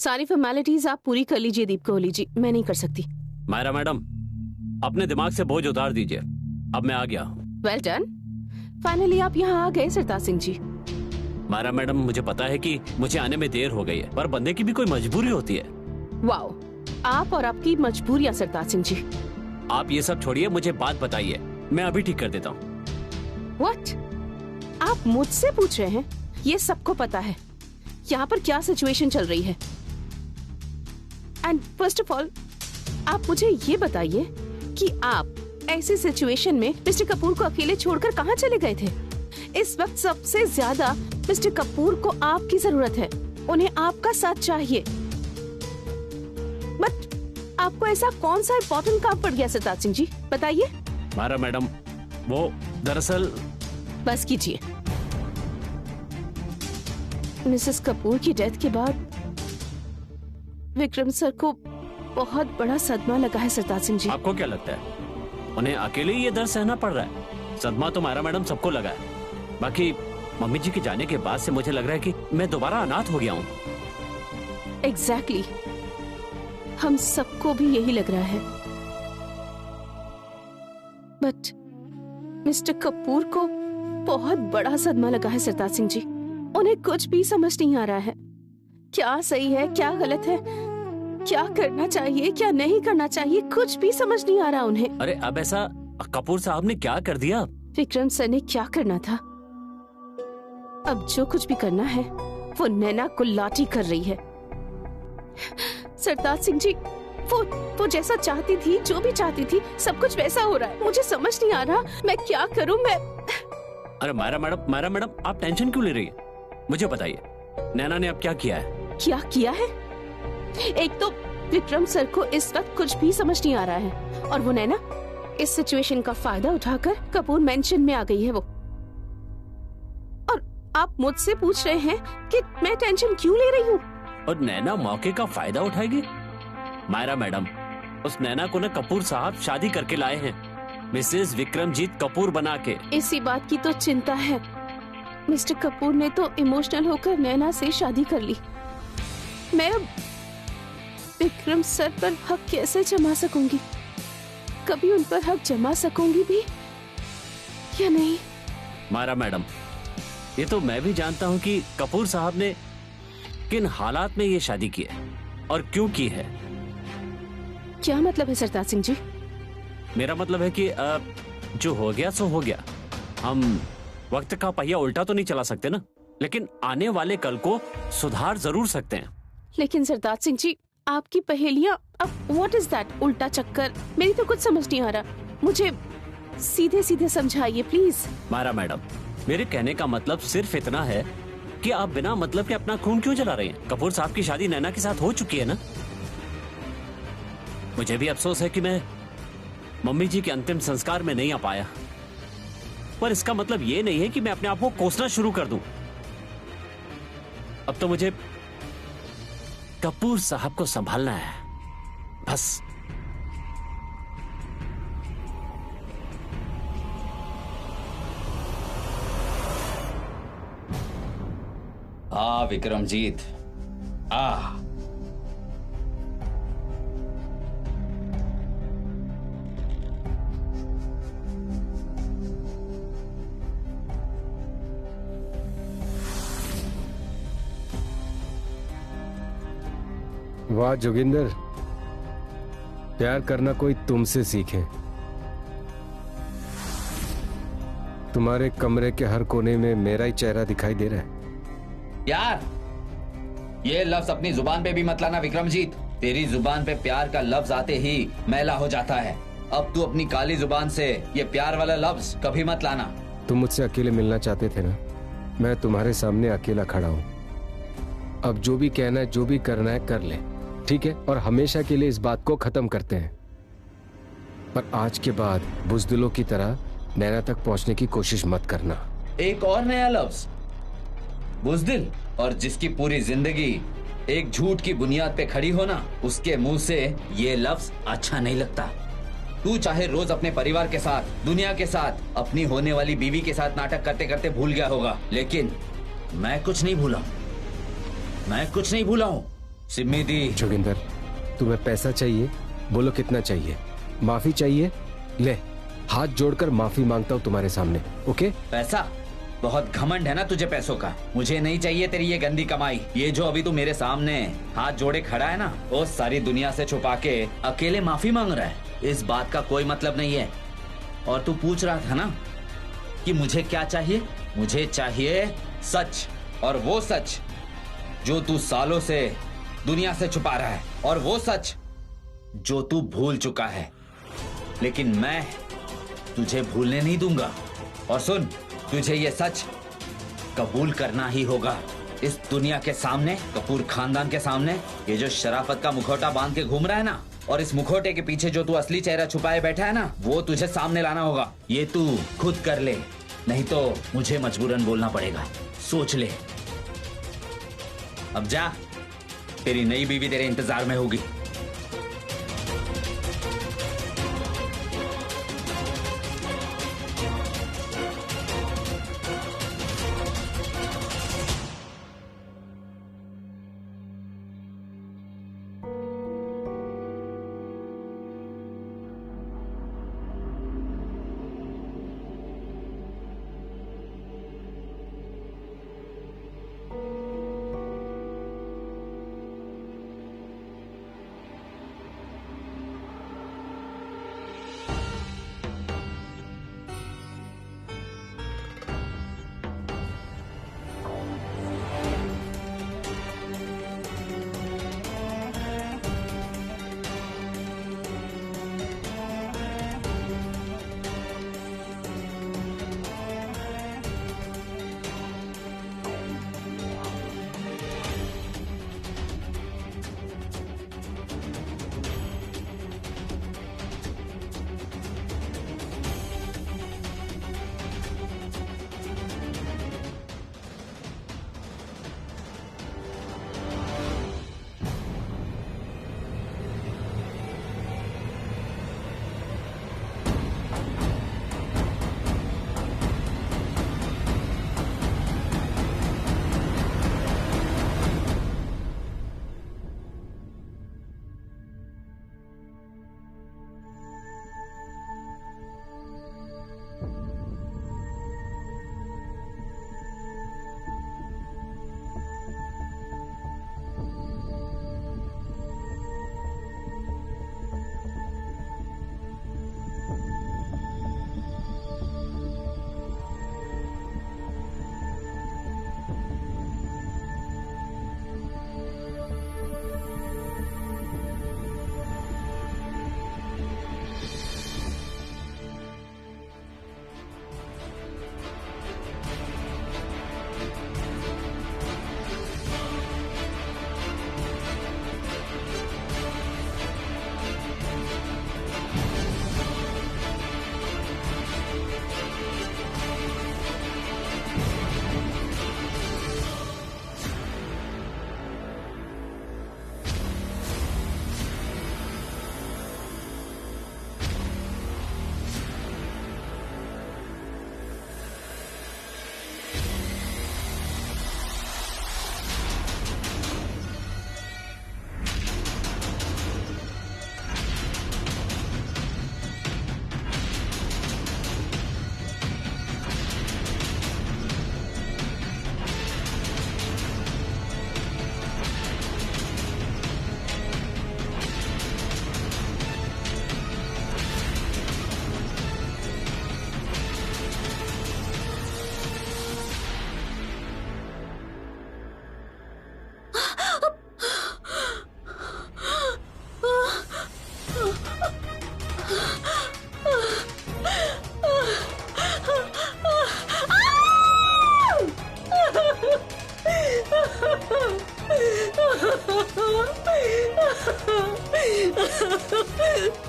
सारी फॉर्मेलिटीज आप पूरी कर लीजिए दीप कोहली जी, मैं नहीं कर सकती। मायरा मैडम, अपने दिमाग से बोझ उतार दीजिए, अब मैं आ गया। वेल डन, फाइनली आप यहाँ आ गए सरताज सिंह जी। मायरा मैडम, मुझे पता है कि मुझे आने में देर हो गई है, पर बंदे की भी कोई मजबूरी होती है। वाओ, आप और आपकी मजबूरियां सरताज सिंह जी। आप ये सब छोड़िए, मुझे बात बताइए, मैं अभी ठीक कर देता हूँ। व्हाट? आप मुझसे पूछ रहे हैं? ये सबको पता है यहाँ पर क्या सिचुएशन चल रही है। एंड फर्स्ट ऑफ ऑल आप मुझे ये बताइए कि आप ऐसी सिचुएशन में मिस्टर कपूर को अकेले छोड़कर कहाँ चले गए थे? इस वक्त सबसे ज्यादा मिस्टर कपूर को आपकी जरूरत है, उन्हें आपका साथ चाहिए। बट आपको ऐसा कौन सा इम्पोर्टेंट काम पड़ गया सरताज सिंह जी, बताइए। मायरा मैडम, वो दरअसल। बस कीजिए। मिसेस कपूर की डेथ के बाद विक्रम सर को बहुत बड़ा सदमा लगा है सरताज सिंह जी। आपको क्या लगता है उन्हें अकेले ही ये दर्द सहना पड़ रहा है? सदमा तो मायरा मैडम सबको लगा है, बाकी मम्मी जी के जाने के बाद से मुझे लग रहा है कि मैं दोबारा अनाथ हो गया हूँ। एग्जैक्टली, हम सबको भी यही लग रहा है। बट मिस्टर कपूर को बहुत बड़ा सदमा लगा है सरताज सिंह जी, उन्हें कुछ भी समझ नहीं आ रहा है। क्या सही है, क्या गलत है, क्या करना चाहिए, क्या नहीं करना चाहिए, कुछ भी समझ नहीं आ रहा उन्हें। अरे अब ऐसा कपूर साहब ने क्या कर दिया? विक्रम सर ने क्या करना था? अब जो कुछ भी करना है वो नैना को लाठी कर रही है। सरताज सिंह जी, वो जैसा चाहती थी, जो भी चाहती थी, सब कुछ वैसा हो रहा है। मुझे समझ नहीं आ रहा मैं क्या करूं। मैं अरे मायरा मैडम, आप टेंशन क्यों ले रही है? मुझे बताइए, नैना ने अब क्या किया है? क्या किया है? एक तो विक्रम सर को इस वक्त कुछ भी समझ नहीं आ रहा है, और वो नैना इस सिचुएशन का फायदा उठाकर कपूर मेंशन में आ गई है वो। और आप मुझसे पूछ रहे हैं कि मैं टेंशन क्यों ले रही हूँ? और नैना मौके का फायदा उठाएगी? मायरा मैडम, उस नैना को न कपूर साहब शादी करके लाए हैं, मिसेस विक्रमजीत कपूर बना के। इसी बात की तो चिंता है। मिस्टर कपूर ने तो इमोशनल होकर नैना से शादी कर ली। मैं अब विक्रम सर पर हक कैसे जमा सकूंगी? कभी उन पर हक जमा सकूंगी भी या नहीं? मायरा मैडम, ये तो मैं भी जानता हूँ कि कपूर साहब ने किन हालात में ये शादी की है और क्यों की है। क्या मतलब है सरताज सिंह जी? मेरा मतलब है कि जो हो गया सो हो गया। हम वक्त का पहिया उल्टा तो नहीं चला सकते ना, लेकिन आने वाले कल को सुधार जरूर सकते हैं। लेकिन सरताज सिंह जी, आपकी पहेलियां, अब व्हाट इज दैट उल्टा चक्कर? मेरी तो कुछ समझ नहीं आ रहा, मुझे सीधे सीधे समझाइए प्लीज। मायरा मैडम, मेरे कहने का मतलब सिर्फ इतना है कि आप बिना मतलब के अपना खून क्यों जला रहे हैं? कपूर साहब की शादी नैना के साथ हो चुकी है ना। मुझे भी अफसोस है कि मैं मम्मी जी के अंतिम संस्कार में नहीं आ पाया, पर इसका मतलब ये नहीं है कि मैं अपने आप को कोसना शुरू कर दूं। अब तो मुझे कपूर साहब को संभालना है, बस। आ विक्रमजीत, आ। वाह जोगिंदर, प्यार करना कोई तुमसे सीखे। तुम्हारे कमरे के हर कोने में मेरा ही चेहरा दिखाई दे रहा है। यार, ये लफ्ज अपनी जुबान पे भी मत लाना विक्रमजीत। तेरी जुबान पे प्यार का लफ्ज आते ही मैला हो जाता है। अब तू अपनी काली जुबान से ये प्यार वाला लफ्ज कभी मत लाना। तुम मुझसे अकेले मिलना चाहते थे ना, मैं तुम्हारे सामने अकेला खड़ा हूं। अब जो भी कहना है, जो भी करना है कर ले, ठीक है? और हमेशा के लिए इस बात को खत्म करते हैं। पर आज के बाद बुज़दिलों की तरह नैना तक पहुंचने की कोशिश मत करना। एक और नया लफ्ज, बुज़दिल। और जिसकी पूरी जिंदगी एक झूठ की बुनियाद पे खड़ी हो ना, उसके मुंह से ये लफ्ज अच्छा नहीं लगता। तू चाहे रोज अपने परिवार के साथ, दुनिया के साथ, अपनी होने वाली बीवी के साथ नाटक करते करते भूल गया होगा, लेकिन मैं कुछ नहीं भूला हूं। मैं कुछ नहीं भूला हूं। सिम्मी दी। जोगिंदर, तुम्हें पैसा चाहिए? बोलो कितना चाहिए। माफी चाहिए? ले, हाथ जोड़कर माफी मांगता हूँ तुम्हारे सामने। ओके? पैसा? बहुत घमंड है ना तुझे पैसों का। मुझे नहीं चाहिए तेरी ये गंदी कमाई। ये जो अभी तू मेरे सामने हाथ जोड़े खड़ा है ना, वो सारी दुनिया से छुपा के अकेले माफी मांग रहा है। इस बात का कोई मतलब नहीं है। और तू पूछ रहा था ना कि मुझे क्या चाहिए? मुझे चाहिए सच, और वो सच जो तू सालों से दुनिया से छुपा रहा है, और वो सच जो तू भूल चुका है। लेकिन मैं तुझे भूलने नहीं दूंगा। और सुन, तुझे ये सच कबूल करना ही होगा। इस दुनिया के सामने, कपूर खानदान के सामने, ये जो शराफत का मुखौटा बांध के घूम रहा है ना, और इस मुखौटे के पीछे जो तू असली चेहरा छुपाए बैठा है ना, वो तुझे सामने लाना होगा। ये तू खुद कर ले, नहीं तो मुझे मजबूरन बोलना पड़ेगा। सोच ले। अब जा, तेरी नई बीवी तेरे इंतजार में होगी।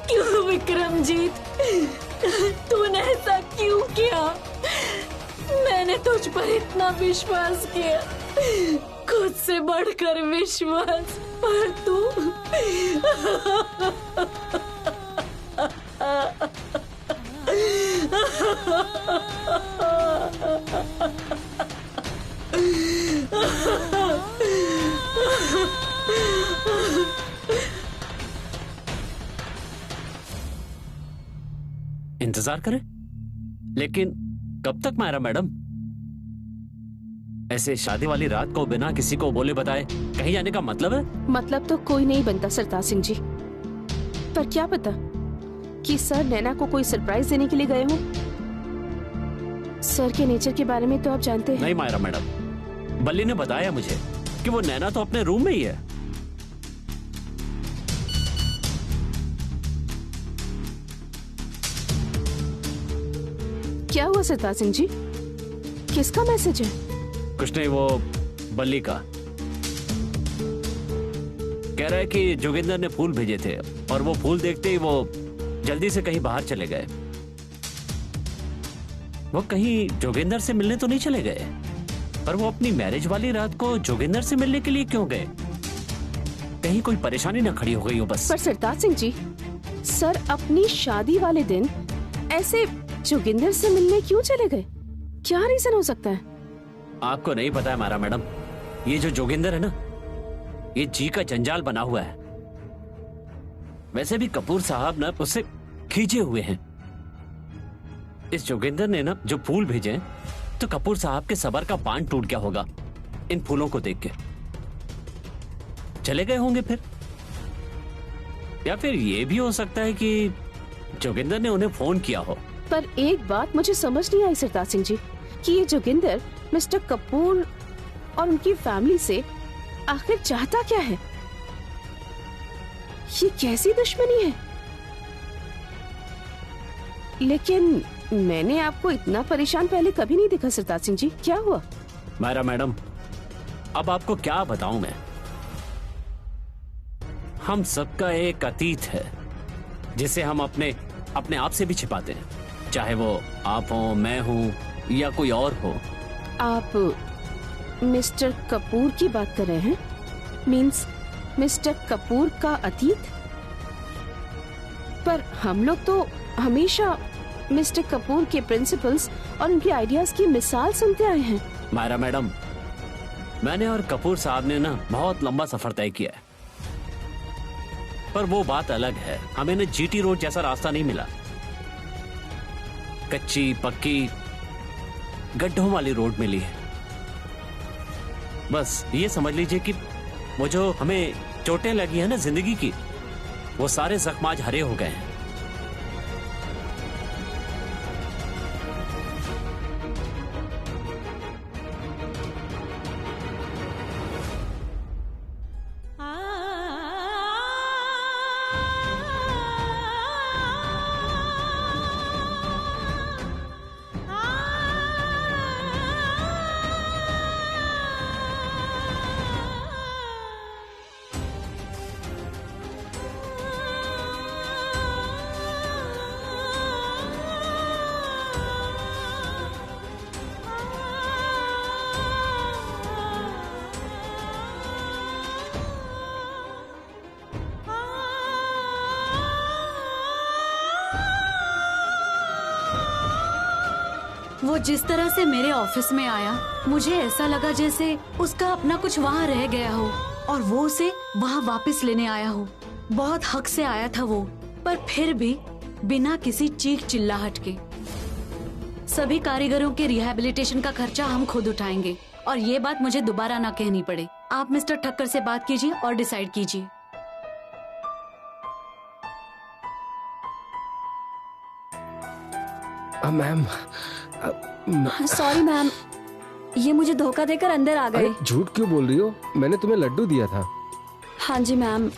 क्यों विक्रमजीत, तूने ऐसा क्यों किया? मैंने तुझ पर इतना विश्वास किया, खुद से बढ़कर विश्वास, पर तू इंतजार करें। लेकिन कब तक मायरा मैडम? ऐसे शादी वाली रात को बिना किसी को बोले बताए कहीं जाने का मतलब है? मतलब तो कोई नहीं बनता सरताज सिंह जी, पर क्या पता कि सर नैना को कोई सरप्राइज देने के लिए गए हो। सर के नेचर के बारे में तो आप जानते हैं। नहीं मायरा मैडम, बल्ली ने बताया मुझे कि वो नैना तो अपने रूम में ही है। क्या हुआ सरताज सिंह जी, किसका मैसेज है? कुछ नहीं, वो बल्ली का। कह रहा है कि जोगिंदर ने फूल भेजे थे और वो फूल देखते ही वो जल्दी से कहीं बाहर चले गए। वो कहीं जोगिंदर से मिलने तो नहीं चले गए, पर वो अपनी मैरिज वाली रात को जोगिंदर से मिलने के लिए क्यों गए? कहीं कोई परेशानी ना खड़ी हो गई हो बस। पर सरताज सिंह जी, सर अपनी शादी वाले दिन ऐसे जोगिंदर से मिलने क्यों चले गए? क्या रीजन हो सकता है? आपको नहीं पता है मारा मैडम, ये जो जोगिंदर है ना, ये जी का जंजाल बना हुआ है। वैसे भी कपूर साहब ना उससे खींचे हुए हैं। इस जोगिंदर ने ना जो फूल भेजे तो कपूर साहब के सबर का बांध टूट गया होगा इन फूलों को देख के। चले गए होंगे फिर, या फिर ये भी हो सकता है कि जोगिंदर ने उन्हें फोन किया हो। पर एक बात मुझे समझ नहीं आई सरताज सिंह जी, कि ये जोगिंदर मिस्टर कपूर और उनकी फैमिली से आखिर चाहता क्या है? ये कैसी दुश्मनी है? लेकिन मैंने आपको इतना परेशान पहले कभी नहीं देखा सरताज सिंह जी, क्या हुआ? मायरा मैडम, अब आपको क्या बताऊं मैं। हम सबका एक अतीत है जिसे हम अपने आप से भी छिपाते हैं, चाहे वो आप हो, मैं हूं या कोई और हो। आप मिस्टर कपूर की बात कर रहे हैं? मीन्स मिस्टर कपूर का अतीत? पर हम लोग तो हमेशा मिस्टर कपूर के प्रिंसिपल्स और उनके आइडियाज की मिसाल सुनते आए हैं। मायरा मैडम, मैंने और कपूर साहब ने ना बहुत लंबा सफर तय किया है, पर वो बात अलग है। हमें ना जीटी रोड जैसा रास्ता नहीं मिला, कच्ची पक्की गड्ढों वाली रोड मिली है। बस ये समझ लीजिए कि वो जो हमें चोटें लगी है ना जिंदगी की, वो सारे जख्म आज हरे हो गए हैं। वो जिस तरह से मेरे ऑफिस में आया, मुझे ऐसा लगा जैसे उसका अपना कुछ वहाँ रह गया हो और वो उसे वहाँ वापस लेने आया हो। बहुत हक से आया था वो, पर फिर भी बिना किसी चीख चिल्लाहट के। सभी कारीगरों के रिहैबिलिटेशन का खर्चा हम खुद उठाएंगे और ये बात मुझे दोबारा ना कहनी पड़े। आप मिस्टर ठक्कर से बात कीजिए और डिसाइड कीजिए। मैम, सॉरी मैम, ये मुझे धोखा देकर अंदर आ गए। झूठ क्यों बोल रही हो? मैंने तुम्हें लड्डू दिया था। हाँ जी मैम,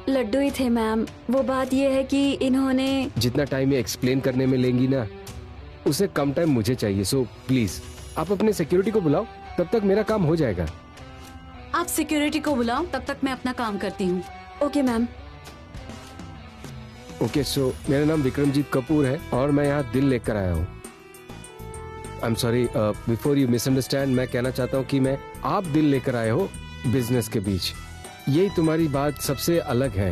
लड्डू ही थे मैम। वो बात ये है कि इन्होंने जितना टाइम ये एक्सप्लेन करने में लेंगी ना, उसे कम टाइम मुझे चाहिए। सो प्लीज आप अपने सिक्योरिटी को बुलाओ, तब तक मेरा काम हो जाएगा। आप सिक्योरिटी को बुलाओ, तब तक मैं अपना काम करती हूँ। Okay ma'am. ओके, सो मेरा नाम विक्रमजीत कपूर है और मैं यहाँ दिल लेकर आया हूँ। आई am sorry, before you misunderstand, मैं कहना चाहता हूँ कि मैं आप दिल लेकर आए हो बिजनेस के बीच। यही तुम्हारी बात सबसे अलग है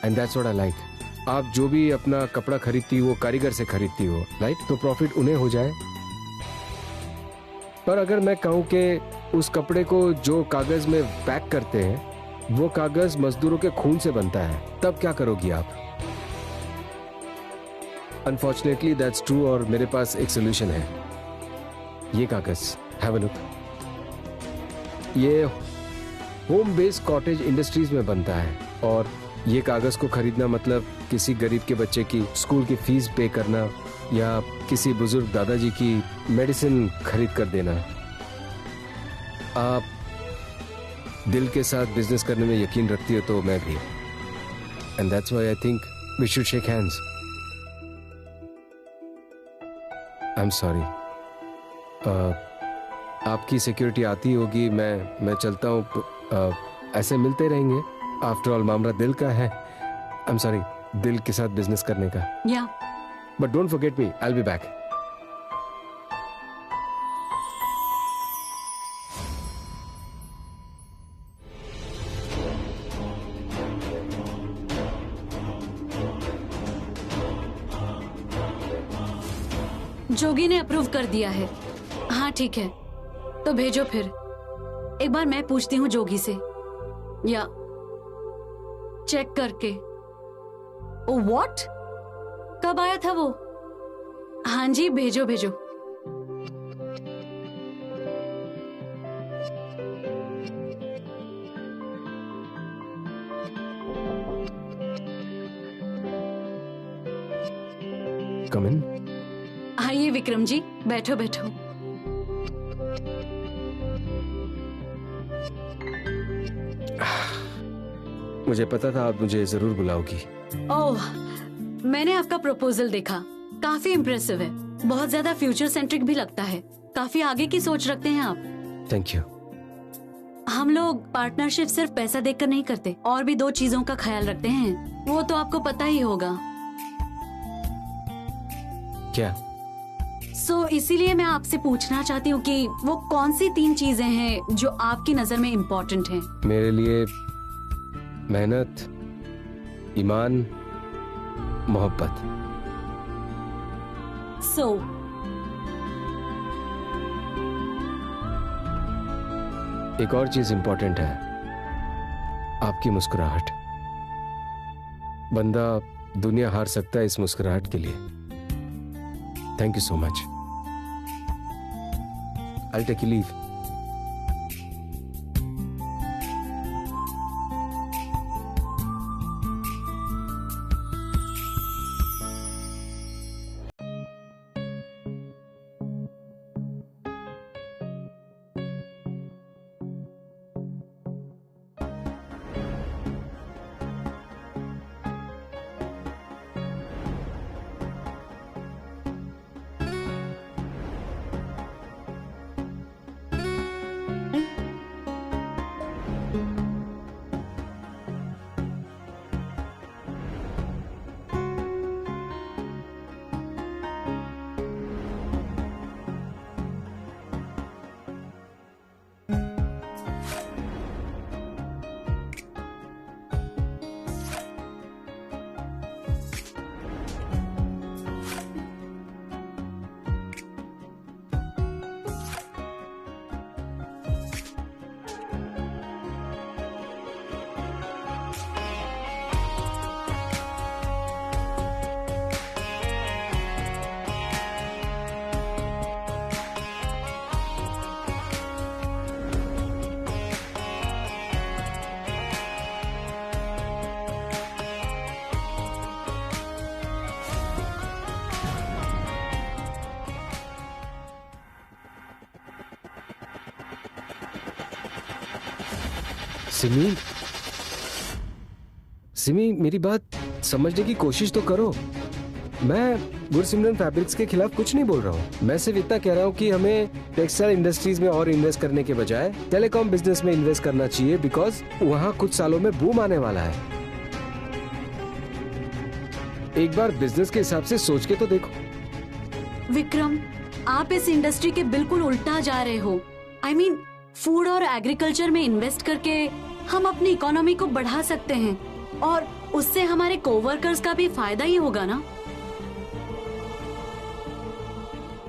and that's what I like. आप जो भी अपना कपड़ा खरीदती हो वो कारीगर से खरीदती हो, राइट? तो प्रॉफिट उन्हें हो जाए। पर अगर मैं कहूँ कि उस कपड़े को जो कागज में पैक करते हैं वो कागज मजदूरों के खून से बनता है, तब क्या करोगी आप? अनफॉर्चुनेटली दैट्स ट्रू और मेरे पास एक सोल्यूशन है। ये कागज, हैव अ लुक। ये होम बेस्ड कॉटेज इंडस्ट्रीज में बनता है और ये कागज को खरीदना मतलब किसी गरीब के बच्चे की स्कूल की फीस पे करना या किसी बुजुर्ग दादाजी की मेडिसिन खरीद कर देना। आप दिल के साथ बिजनेस करने में यकीन रखती हो तो मैं भी, and that's why I think we should shake hands. I am sorry. आपकी सिक्योरिटी आती होगी, मैं चलता हूँ। ऐसे मिलते रहेंगे, आफ्टर ऑल मामला दिल का है। आई एम सॉरी, दिल के साथ बिजनेस करने का। या but don't forget me, I will be back. Jogi ने अप्रूव कर दिया है। हाँ ठीक है, तो भेजो फिर। एक बार मैं पूछती हूँ जोगी से, या चेक करके। Oh what? कब आया था वो? हाँ जी, भेजो भेजो। कम इन। आइए विक्रम जी, बैठो बैठो। मुझे पता था आप मुझे जरूर बुलाओगी। ओह, मैंने आपका प्रपोजल देखा, काफी इम्प्रेसिव है, बहुत ज्यादा फ्यूचर सेंट्रिक भी लगता है। काफी आगे की सोच रखते हैं आप। Thank you. हम लोग पार्टनरशिप सिर्फ पैसा देखकर नहीं करते, और भी 2 चीजों का ख्याल रखते हैं, वो तो आपको पता ही होगा। क्या? इसीलिए मैं आपसे पूछना चाहती हूँ कि वो कौन सी 3 चीजें हैं जो आपकी नजर में इम्पोर्टेंट हैं? मेरे लिए मेहनत, ईमान, मोहब्बत। एक और चीज इंपॉर्टेंट है, आपकी मुस्कुराहट। बंदा दुनिया हार सकता है इस मुस्कुराहट के लिए। Thank you so much. I'll take a leave. Simi, मेरी बात समझने की कोशिश तो करो। मैं गुरसिमरन फैब्रिक्स के खिलाफ कुछ नहीं बोल रहा हूँ। मैं सिर्फ इतना कह रहा हूँ कि हमें टेक्सटाइल इंडस्ट्रीज में और इन्वेस्ट करने के बजाय टेलीकॉम बिजनेस में इन्वेस्ट करना चाहिए, बिकॉज वहाँ कुछ सालों में बूम आने वाला है। एक बार बिजनेस के हिसाब से सोच के तो देखो। विक्रम, आप इस इंडस्ट्री के बिल्कुल उल्टा जा रहे हो। I mean, फूड और एग्रीकल्चर में इन्वेस्ट करके हम अपनी इकोनॉमी को बढ़ा सकते हैं, और उससे हमारे कोवर्कर्स का भी फायदा ही होगा ना।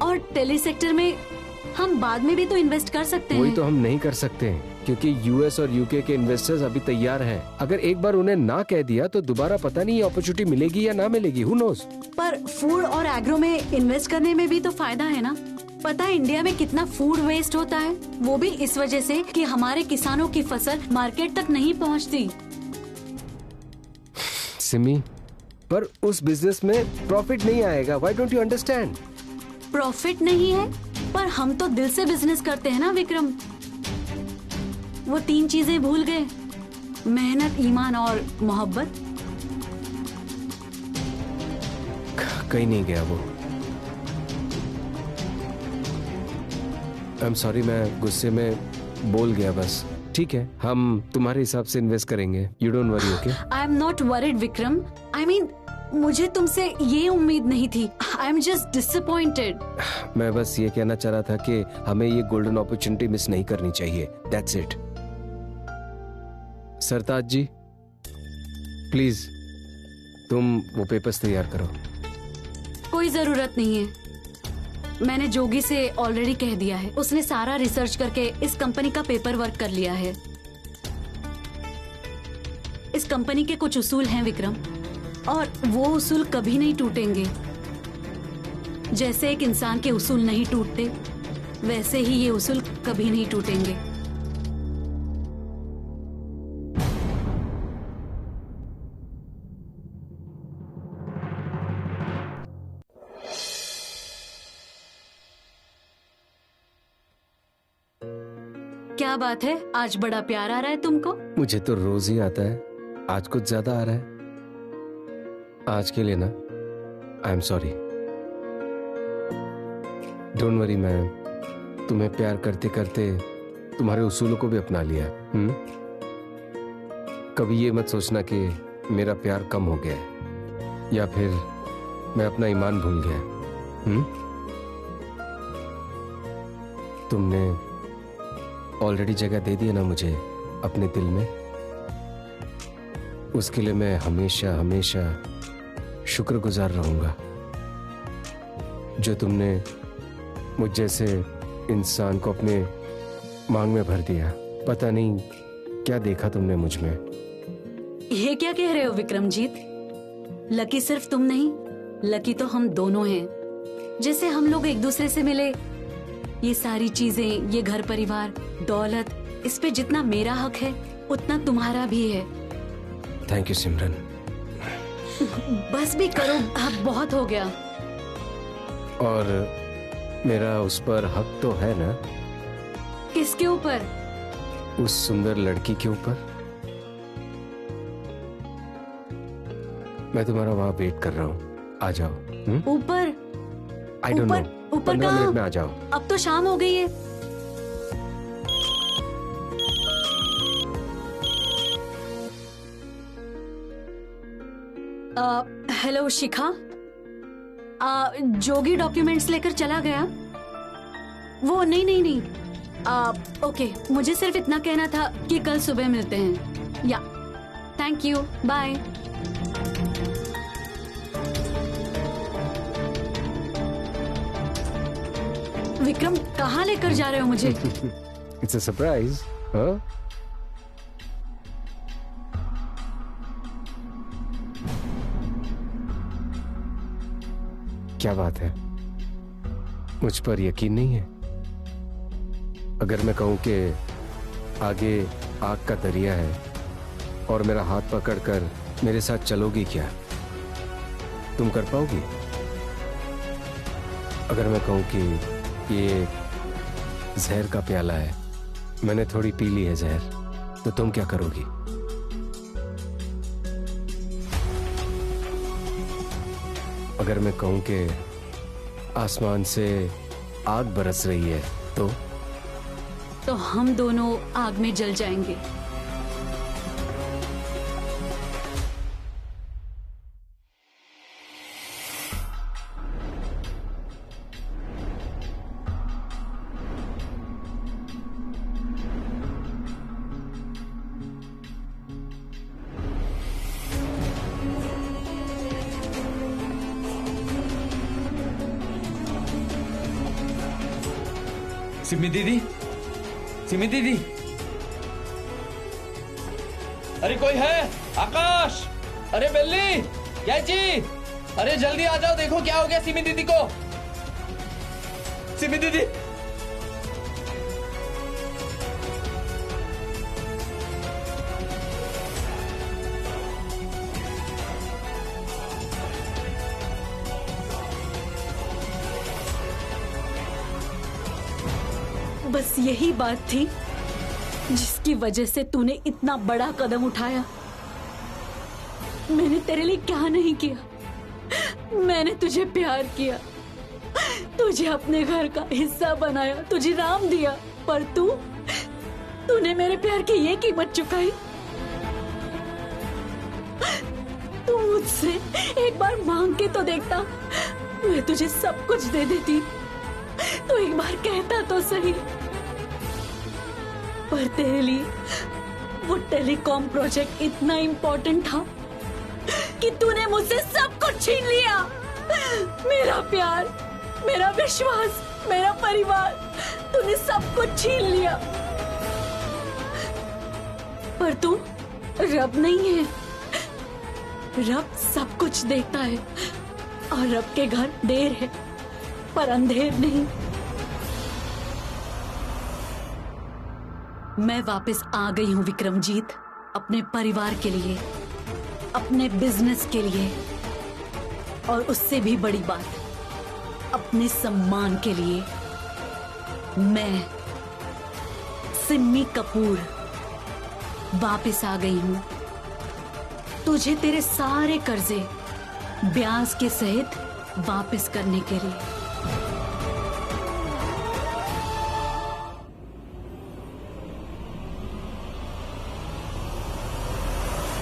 और टेली सेक्टर में हम बाद में भी तो इन्वेस्ट कर सकते हैं। वही तो हम नहीं कर सकते। क्योंकि यूएस और यूके के इन्वेस्टर्स अभी तैयार हैं। अगर एक बार उन्हें ना कह दिया तो दोबारा पता नहीं ये अपॉर्चुनिटी मिलेगी या ना मिलेगी, हु नोस। पर फूड और एग्रो में इन्वेस्ट करने में भी तो फायदा है ना। पता है इंडिया में कितना फूड वेस्ट होता है, वो भी इस वजह से कि हमारे किसानों की फसल मार्केट तक नहीं पहुंचती। सिमी, पर उस बिजनेस में प्रॉफिट नहीं आएगा। Why don't you understand? Profit नहीं है, पर हम तो दिल से बिजनेस करते हैं ना विक्रम। वो 3 चीजें भूल गए, मेहनत, ईमान और मोहब्बत। कहीं नहीं गया वो। आई एम सॉरी, मैं गुस्से में बोल गया बस। ठीक है, हम तुम्हारे हिसाब से इन्वेस्ट करेंगे। You don't worry, okay? I am not worried Vikram. I mean मुझे तुमसे ये उम्मीद नहीं थी। I am just disappointed. मैं बस ये कहना चाह रहा था कि हमें ये गोल्डन अपॉर्चुनिटी मिस नहीं करनी चाहिए। That's it. Sartaj ji, please तुम वो पेपर्स तैयार करो। कोई जरूरत नहीं है, मैंने जोगी से ऑलरेडी कह दिया है। उसने सारा रिसर्च करके इस कंपनी का पेपर वर्क कर लिया है। इस कंपनी के कुछ उसूल हैं विक्रम, और वो उसूल कभी नहीं टूटेंगे। जैसे एक इंसान के उसूल नहीं टूटते, वैसे ही ये उसूल कभी नहीं टूटेंगे। क्या बात है, आज बड़ा प्यार आ रहा है तुमको? मुझे तो रोज ही आता है, आज कुछ ज्यादा आ रहा है। आज के लिए ना, आई एम सॉरी। डोंट वरी, मैं तुम्हें प्यार करते करते तुम्हारे उसूलों को भी अपना लिया। कभी ये मत सोचना कि मेरा प्यार कम हो गया है या फिर मैं अपना ईमान भूल गया। तुमने ऑलरेडी जगह दे दी है ना मुझे अपने दिल में, उसके लिए मैं हमेशा हमेशा शुक्रगुजार रहूंगा जो तुमने मुझ जैसे इंसान को अपने मांग में भर दिया। पता नहीं क्या देखा तुमने मुझ में। ये क्या कह रहे हो विक्रमजीत? लकी सिर्फ तुम नहीं, लकी तो हम दोनों हैं। जैसे हम लोग एक दूसरे से मिले, ये सारी चीजें, ये घर परिवार, दौलत, इस पे जितना मेरा हक है उतना तुम्हारा भी है। थैंक यू सिमरन। बस भी करो, अब बहुत हो गया। और मेरा उस पर हक तो है ना? किसके ऊपर? उस सुंदर लड़की के ऊपर। मैं तुम्हारा वहां वेट कर रहा हूँ, आ जाओ। ऊपर? आई डोंट नो, ऊपर 15 कहाँ? मिनट में आ जाओ। अब तो शाम हो गई है। हेलो शिखा, जोगी डॉक्यूमेंट्स लेकर चला गया? वो नहीं। ओके, मुझे सिर्फ इतना कहना था कि कल सुबह मिलते हैं। या, थैंक यू, बाय। विक्रम, कहाँ लेकर जा रहे हो मुझे? It's a surprise. हाँ? क्या बात है, मुझ पर यकीन नहीं है? अगर मैं कहूं कि आगे आग का दरिया है और मेरा हाथ पकड़कर मेरे साथ चलोगी क्या, तुम कर पाओगी? अगर मैं कहूं कि ये जहर का प्याला है, मैंने थोड़ी पी ली है जहर, तो तुम क्या करोगी? अगर मैं कहूं कि आसमान से आग बरस रही है, तो हम दोनों आग में जल जाएंगे। सिमी दीदी, सिमी दीदी, अरे कोई है? आकाश, अरे बिल्ली, कैची, अरे जल्दी आ जाओ, देखो क्या हो गया सिमी दीदी को। सिमी दीदी, बस यही बात थी जिसकी वजह से तूने इतना बड़ा कदम उठाया। मैंने तेरे लिए क्या नहीं किया। मैंने तुझे प्यार किया, तुझे अपने घर का हिस्सा बनाया, तुझे नाम दिया, पर तूने मेरे प्यार की ये कीमत चुकाई। तू मुझसे एक बार मांग के तो देखता, मैं तुझे सब कुछ दे देती। तू एक बार कहता तो सही। पर तेरे लिए वो टेलीकॉम प्रोजेक्ट इतना इम्पोर्टेंट था कि तूने मुझसे सब कुछ छीन लिया। मेरा प्यार, मेरा विश्वास, मेरा परिवार, तूने सब कुछ छीन लिया। पर तू रब नहीं है। रब सब कुछ देखता है और रब के घर देर है पर अंधेर नहीं। मैं वापस आ गई हूँ विक्रमजीत, अपने परिवार के लिए, अपने बिजनेस के लिए, और उससे भी बड़ी बात, अपने सम्मान के लिए। मैं सिमी कपूर वापस आ गई हूँ, तुझे तेरे सारे कर्जे ब्याज के सहित वापस करने के लिए।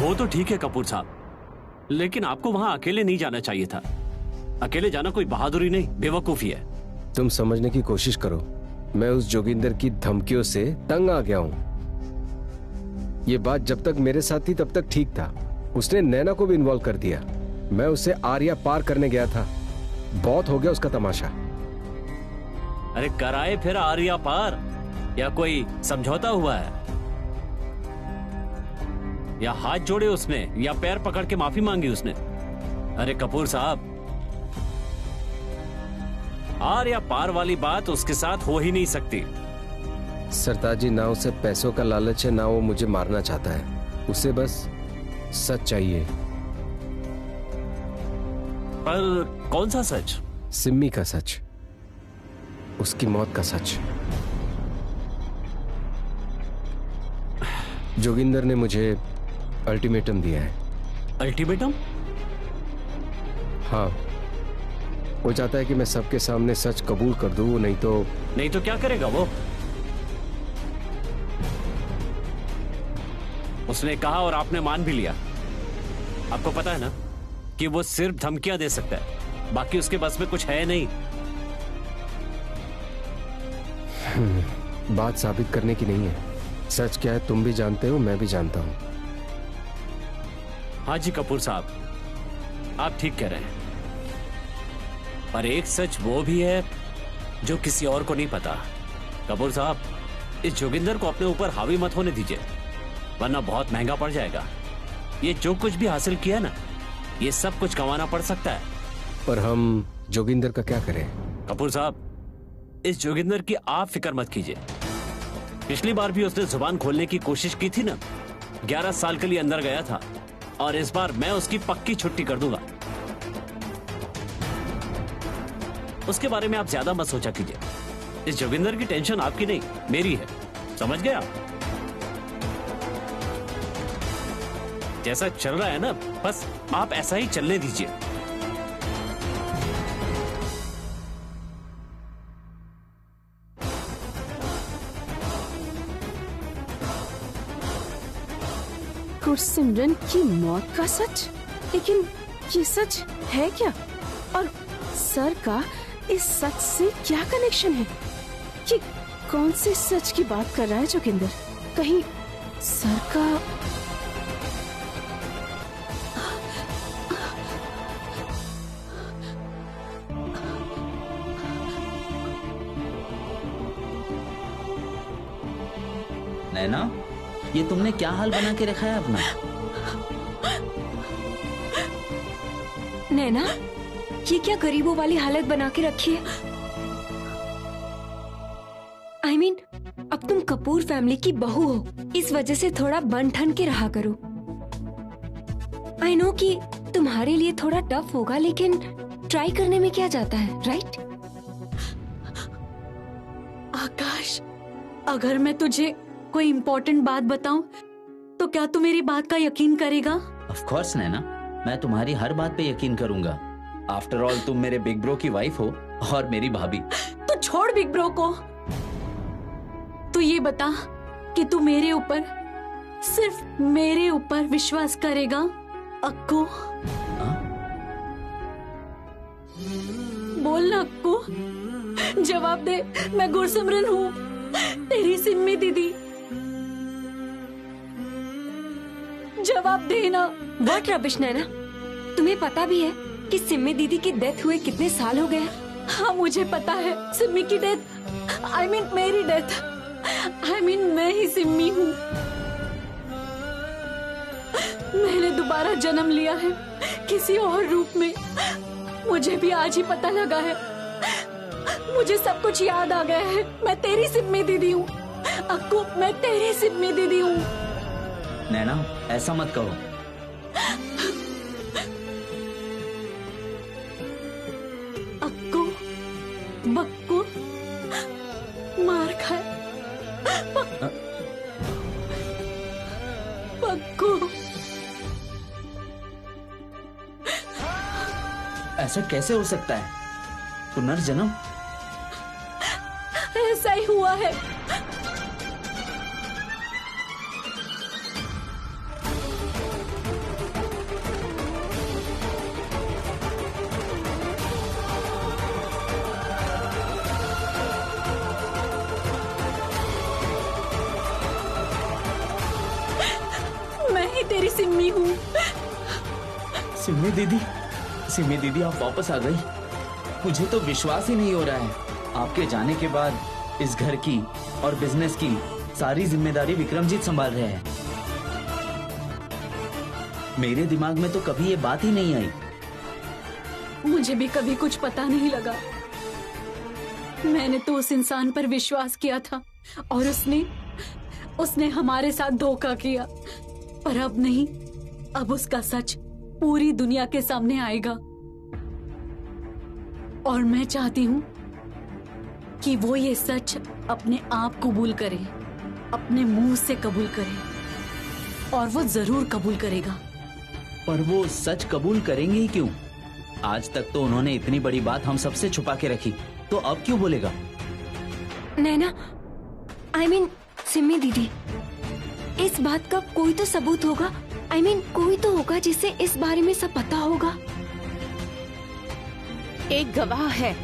वो तो ठीक है कपूर साहब, लेकिन आपको वहां अकेले नहीं जाना चाहिए था। अकेले जाना कोई बहादुरी नहीं, बेवकूफी है। तुम समझने की कोशिश करो, मैं उस जोगिंदर की धमकियों से तंग आ गया हूं। ये बात जब तक मेरे साथ थी तब तक ठीक था, उसने नैना को भी इन्वॉल्व कर दिया। मैं उसे आर्या पार करने गया था, बहुत हो गया उसका तमाशा। अरे कराए फिर आर्या पार, या कोई समझौता हुआ है? या हाथ जोड़े उसने, या पैर पकड़ के माफी मांगी उसने? अरे कपूर साहब, आर्या पार वाली बात उसके साथ हो ही नहीं सकती। सरताजी, ना उसे पैसों का लालच है, ना वो मुझे मारना चाहता है। उसे बस सच चाहिए। पर कौन सा सच? सिम्मी का सच, उसकी मौत का सच। जोगिंदर ने मुझे अल्टीमेटम दिया है। अल्टीमेटम? हाँ, वो चाहता है कि मैं सबके सामने सच कबूल कर दूं, नहीं तो क्या करेगा वो? उसने कहा और आपने मान भी लिया। आपको पता है ना कि वो सिर्फ धमकियां दे सकता है, बाकी उसके बस में कुछ है नहीं। बात साबित करने की नहीं है। सच क्या है तुम भी जानते हो, मैं भी जानता हूं। हाँ जी कपूर साहब, आप ठीक कह रहे हैं, पर एक सच वो भी है जो किसी और को नहीं पता। कपूर साहब, इस जोगिंदर को अपने ऊपर हावी मत होने दीजिए, वरना बहुत महंगा पड़ जाएगा। ये जो कुछ भी हासिल किया ना, ये सब कुछ गंवाना पड़ सकता है। पर हम जोगिंदर का क्या करें? कपूर साहब, इस जोगिंदर की आप फिक्र मत कीजिए। पिछली बार भी उसने जुबान खोलने की कोशिश की थी ना, 11 साल के लिए अंदर गया था, और इस बार मैं उसकी पक्की छुट्टी कर दूंगा। उसके बारे में आप ज्यादा मत सोचा कीजिए। इस जोगिंदर की टेंशन आपकी नहीं, मेरी है। समझ गए आप? जैसा चल रहा है ना, बस आप ऐसा ही चलने दीजिए। गुरसिमरन की मौत का सच? लेकिन ये सच है क्या? और सर का इस सच से क्या कनेक्शन है? ये कौन से सच की बात कर रहा है जोगिंदर? कहीं सर का... नैना, ये तुमने क्या हाल बना के रखा है अपना? नैना, ये क्या गरीबों वाली हालत बना के रखी है? I mean, अब तुम कपूर फैमिली की बहू हो, इस वजह से थोड़ा बन ठन के रहा करो। I know कि तुम्हारे लिए थोड़ा टफ होगा, लेकिन ट्राई करने में क्या जाता है, राइट? आकाश, अगर मैं तुझे कोई इम्पोर्टेंट बात बताऊं तो क्या तू मेरी बात का यकीन करेगा? ऑफ कोर्स नैना, मैं तुम्हारी हर बात पे यकीन करूंगा। आफ्टर ऑल तुम मेरे बिग ब्रो की वाइफ हो और मेरी भाभी। तू छोड़ बिग ब्रो को। तू ये बता कि तू मेरे ऊपर, सिर्फ मेरे ऊपर विश्वास करेगा? अक्कू, बोल ना अक्कू, जवाब दे। मैं गुरसिमरन हूँ, तेरी सिम्मी दीदी। जवाब देना। व्हाट रबिश नैना, तुम्हें पता भी है कि सिम्मी दीदी की डेथ हुए कितने साल हो गए? हाँ, मुझे पता है। सिम्मी की डेथ, I mean मेरी डेथ, I mean मैं ही सिम्मी हूँ। मैंने दोबारा जन्म लिया है किसी और रूप में। मुझे भी आज ही पता लगा है, मुझे सब कुछ याद आ गया है। मैं तेरी सिम्मी दीदी हूँ अक्कू, मैं तेरी सिम्मी दीदी हूँ। नैना, ऐसा मत कहो। अक्कू, बक्कू, मार खाए। बक्कू, ऐसा कैसे हो सकता है? पुनर्जन्म? ऐसा ही हुआ है। मैं ही तेरी सिम्मी हूँ। सिम्मी दीदी, सिम्मी दीदी आप वापस आ गई। मुझे तो विश्वास ही नहीं हो रहा है। आपके जाने के बाद इस घर की और बिजनेस की सारी जिम्मेदारी विक्रमजीत संभाल रहे हैं। मेरे दिमाग में तो कभी ये बात ही नहीं आई। मुझे भी कभी कुछ पता नहीं लगा। मैंने तो उस इंसान पर विश्वास किया था और उसने हमारे साथ धोखा किया। पर अब नहीं, अब उसका सच पूरी दुनिया के सामने आएगा और मैं चाहती हूँ कि वो ये सच अपने आप कबूल करे, अपने मुंह से कबूल करे, और वो जरूर कबूल करेगा। पर वो सच कबूल करेंगे ही क्यों? आज तक तो उन्होंने इतनी बड़ी बात हम सबसे छुपा के रखी, तो अब क्यों बोलेगा? नैना, I mean सिम्मी दीदी, इस बात का कोई तो सबूत होगा। I mean कोई तो होगा जिसे इस बारे में सब पता होगा। एक गवाह है।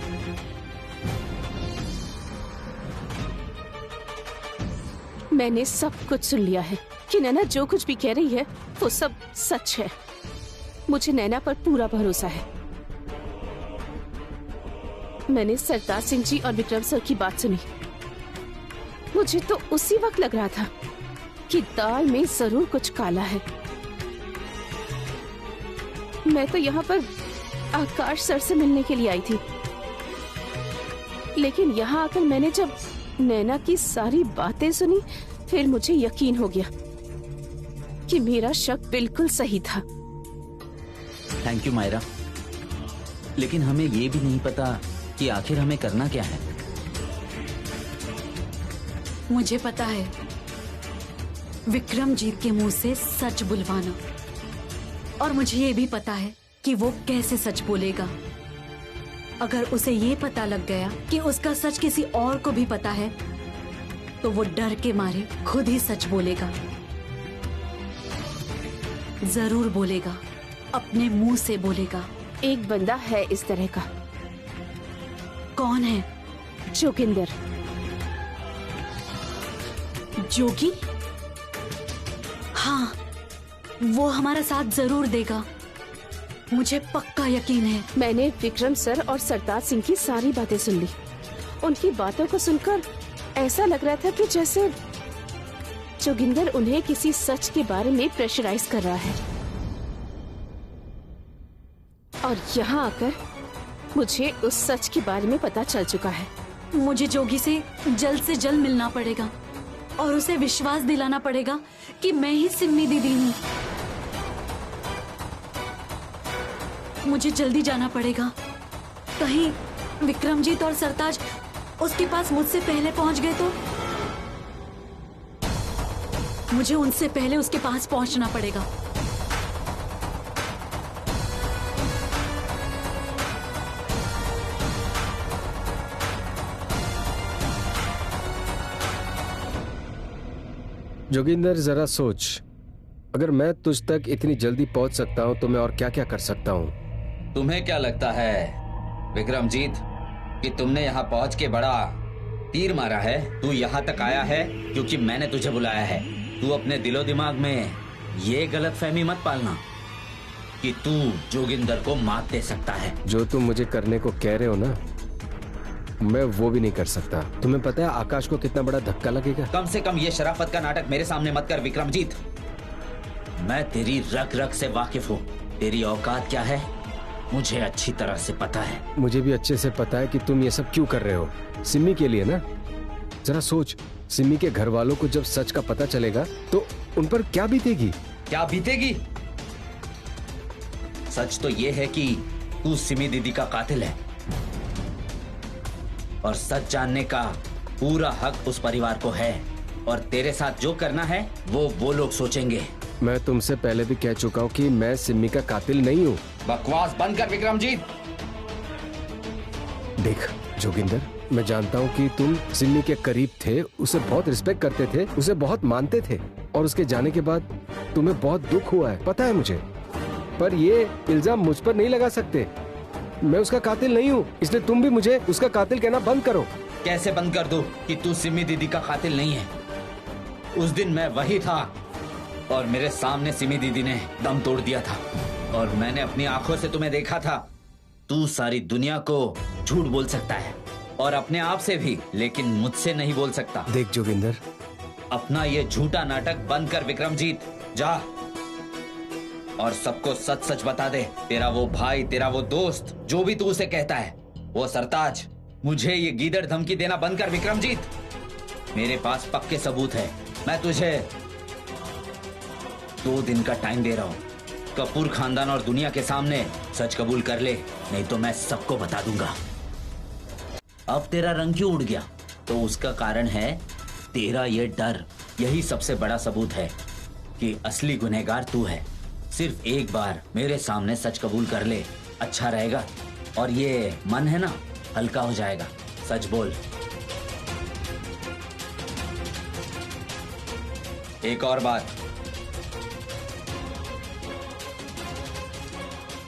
मैंने सब कुछ सुन लिया है कि नैना जो कुछ भी कह रही है वो सब सच है। मुझे नैना पर पूरा भरोसा है। मैंने सरदार सिंह जी और विक्रम सर की बात सुनी। मुझे तो उसी वक्त लग रहा था कि दाल में जरूर कुछ काला है। मैं तो यहाँ पर आकाश सर से मिलने के लिए आई थी, लेकिन यहाँ आकर मैंने जब नैना की सारी बातें सुनी, फिर मुझे यकीन हो गया कि मेरा शक बिल्कुल सही था। थैंक यू मायरा, लेकिन हमें ये भी नहीं पता कि आखिर हमें करना क्या है। मुझे पता है, विक्रमजीत के मुंह से सच बुलवाना, और मुझे ये भी पता है कि वो कैसे सच बोलेगा। अगर उसे ये पता लग गया कि उसका सच किसी और को भी पता है, तो वो डर के मारे खुद ही सच बोलेगा। जरूर बोलेगा, अपने मुंह से बोलेगा। एक बंदा है इस तरह का। कौन है? जोगिंदर। जोगी? हाँ, वो हमारा साथ जरूर देगा, मुझे पक्का यकीन है। मैंने विक्रम सर और सरदार सिंह की सारी बातें सुन ली। उनकी बातों को सुनकर ऐसा लग रहा था कि जोगिंदर उन्हें किसी सच के बारे में प्रेशराइज कर रहा है और यहाँ आकर मुझे उस सच के बारे में पता चल चुका है। मुझे जोगी से जल्द मिलना पड़ेगा और उसे विश्वास दिलाना पड़ेगा कि मैं ही सिम्मी दीदी हूँ। मुझे जल्दी जाना पड़ेगा, कहीं विक्रमजीत और सरताज उसके पास मुझसे पहले पहुंच गए तो। मुझे उनसे पहले उसके पास पहुंचना पड़ेगा। जोगिंदर जरा सोच, अगर मैं तुझ तक इतनी जल्दी पहुंच सकता हूं तो मैं और क्या क्या कर सकता हूं। तुम्हें क्या लगता है विक्रमजीत कि तुमने यहाँ पहुंच के बड़ा तीर मारा है? तू यहाँ तक आया है क्योंकि मैंने तुझे बुलाया है। तू अपने दिलो दिमाग में ये गलतफहमी मत पालना कि तू जोगिंदर को मात दे सकता है। जो तुम मुझे करने को कह रहे हो ना, मैं वो भी नहीं कर सकता। तुम्हें पता है आकाश को कितना बड़ा धक्का लगेगा? कम से कम ये शराफत का नाटक मेरे सामने मत कर विक्रमजीत। मैं तेरी रग रग से वाकिफ हूँ। तेरी औकात क्या है मुझे अच्छी तरह से पता है। मुझे भी अच्छे से पता है कि तुम ये सब क्यों कर रहे हो, सिम्मी के लिए ना। जरा सोच, सिम्मी के घर वालों को जब सच का पता चलेगा तो उन पर क्या बीतेगी? क्या बीतेगी? सच तो ये है कि तू सिमी दीदी का कातिल है और सच जानने का पूरा हक उस परिवार को है और तेरे साथ जो करना है वो लोग सोचेंगे। मैं तुमसे पहले भी कह चुका हूँ कि मैं सिम्मी का कातिल नहीं हूँ। बकवास बंद कर विक्रमजीत। देख जोगिंदर, मैं जानता हूँ कि तुम सिम्मी के करीब थे, उसे बहुत रिस्पेक्ट करते थे, उसे बहुत मानते थे और उसके जाने के बाद तुम्हें बहुत दुख हुआ है, पता है मुझे। पर ये इल्जाम मुझ पर नहीं लगा सकते। मैं उसका कातिल नहीं हूँ, इसलिए तुम भी मुझे उसका कातिल कहना बंद करो। कैसे बंद कर दूं कि तू सिमी दीदी का कातिल नहीं है? उस दिन मैं वही था और मेरे सामने सिमी दीदी ने दम तोड़ दिया था और मैंने अपनी आंखों से तुम्हें देखा था। तू सारी दुनिया को झूठ बोल सकता है और अपने आप से भी, लेकिन मुझसे नहीं बोल सकता। देख जोगिंदर, अपना ये झूठा नाटक बंद कर विक्रमजीत। जा और सबको सच सच बता दे। तेरा वो भाई, तेरा वो दोस्त, जो भी तू उसे कहता है, वो सरताज, मुझे ये गीदड़ धमकी देना बंद कर विक्रमजीत। मेरे पास पक्के सबूत है। मैं तुझे 2 दिन का टाइम दे रहा हूँ। कपूर खानदान और दुनिया के सामने सच कबूल कर ले, नहीं तो मैं सबको बता दूंगा। अब तेरा रंग क्यों उड़ गया? तो उसका कारण है तेरा ये डर। यही सबसे बड़ा सबूत है कि असली गुनहगार तू है। सिर्फ एक बार मेरे सामने सच कबूल कर ले, अच्छा रहेगा और ये मन है ना, हल्का हो जाएगा। सच बोल। एक और बात,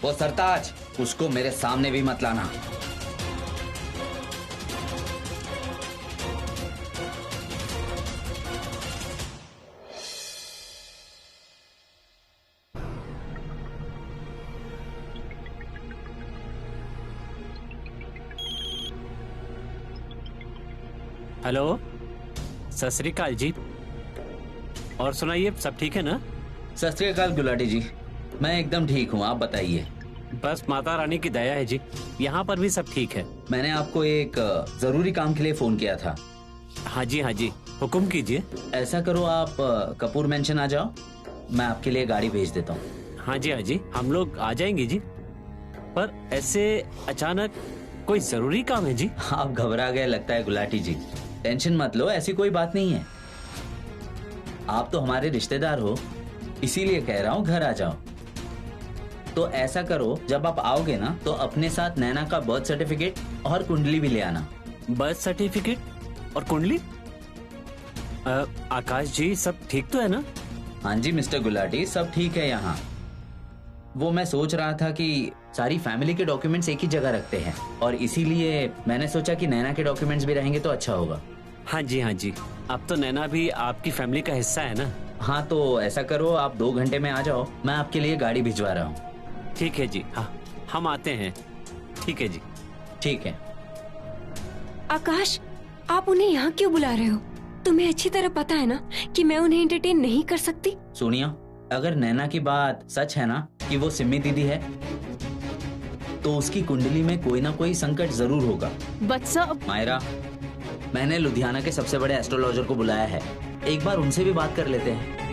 वो सरताज, उसको मेरे सामने भी मत लाना। हेलो, सत श्री अकाल जी। और सुनाइए, सब ठीक है ना? सत श्री अकाल गुलाटी जी, मैं एकदम ठीक हूँ, आप बताइए। बस माता रानी की दया है जी, यहाँ पर भी सब ठीक है। मैंने आपको एक जरूरी काम के लिए फोन किया था। हाँ जी, हुक्म कीजिए। ऐसा करो, आप कपूर मेंशन आ जाओ, मैं आपके लिए गाड़ी भेज देता हूँ। हाँ जी, हम लोग आ जाएंगे जी। पर ऐसे अचानक कोई जरूरी काम है जी? आप घबरा गए लगता है गुलाटी जी। टेंशन मत लो, ऐसी कोई बात नहीं है। आप तो हमारे रिश्तेदार हो, इसीलिए कह रहा हूँ घर आ जाओ। तो ऐसा करो, जब आप आओगे ना तो अपने साथ नैना का बर्थ सर्टिफिकेट और कुंडली भी ले आना। बर्थ सर्टिफिकेट और कुंडली? आकाश जी, सब ठीक तो है ना? हाँ जी मिस्टर गुलाटी, सब ठीक है यहाँ। वो मैं सोच रहा था कि सारी फैमिली के डॉक्यूमेंट्स एक ही जगह रखते हैं और इसीलिए मैंने सोचा कि नैना के डॉक्यूमेंट्स भी रहेंगे तो अच्छा होगा। हाँ जी, अब तो नैना भी आपकी फैमिली का हिस्सा है ना? हाँ, तो ऐसा करो, आप 2 घंटे में आ जाओ, मैं आपके लिए गाड़ी भिजवा रहा हूँ। ठीक है जी, हाँ हम आते हैं। ठीक है जी। ठीक है। आकाश, आप उन्हें यहाँ क्यों बुला रहे हो? तुम्हें अच्छी तरह पता है ना कि मैं उन्हें एंटरटेन नहीं कर सकती। सोनिया, अगर नैना की बात सच है ना कि वो सिमी दीदी है, तो उसकी कुंडली में कोई ना कोई संकट जरूर होगा। बट सर, मायरा, मैंने लुधियाना के सबसे बड़े एस्ट्रोलॉजर को बुलाया है, एक बार उनसे भी बात कर लेते हैं।